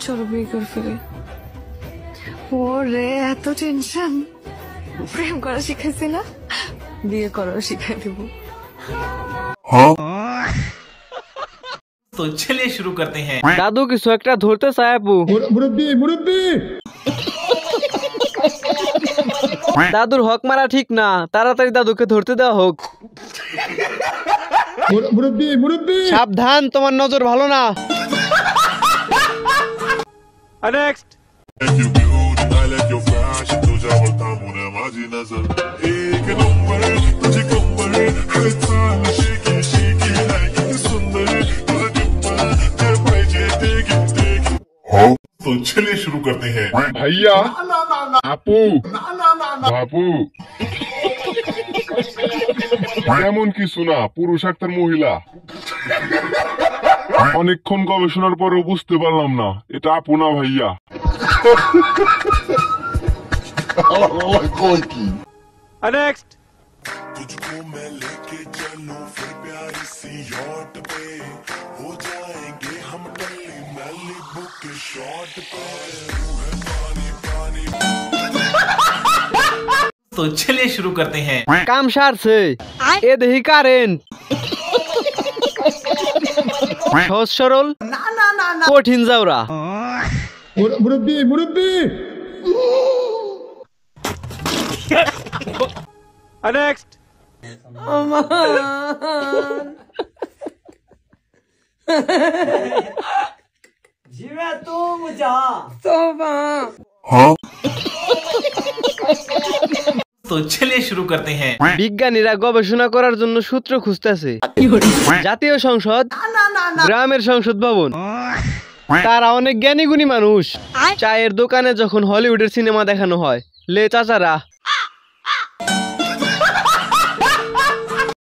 চলো বিয়ে করে ফেলি। ওরে এত টেনশন, প্রেম করা শিখাইছি না, বিয়ে করা শিখাই দেব। तो चलिए शुरू करते हैं। দাদু কিছু একটা ধরতে চায় আপু। মুরব্বি মুরব্বি দাদুর হক মারা ঠিক না, তাড়াতাড়ি দাদুকে ধরতে দেওয়া হোক। মুরব্বি মুরব্বি সাবধান, তোমার নজর ভালো না। নেক্সট। तो चलिए शुरू करते हैं। भैया আপু বাপু এমন কিছু না, পুরুষ একটার মহিলা। অনেকক্ষণ গবেষণার পরেও বুঝতে পারলাম না এটা আপু না ভাইয়া। নেক্সট। तुझको मैं लेके चलूं फिर प्यारी सी यॉट पे हो जाएंगे हम टल्ली मैलिबू के शॉट पे। तो चलिए शुरू करते हैं। কাম সারছে, এ দেহি কারেন্ট। সহজ সরল, কঠিন যাওরা। মুরব্বি মুরব্বি নেক্সট। तो चलिए शुरू करते हैं। বিজ্ঞানীরা গবেষণা করার জন্য সূত্র খুঁজতেছে। জাতীয় সংসদ, গ্রামের সংসদ ভবন, তারা অনেক জ্ঞানী গুণী মানুষ। চায়ের দোকানে যখন হলিউডের সিনেমা দেখানো হয়, লে চাচারা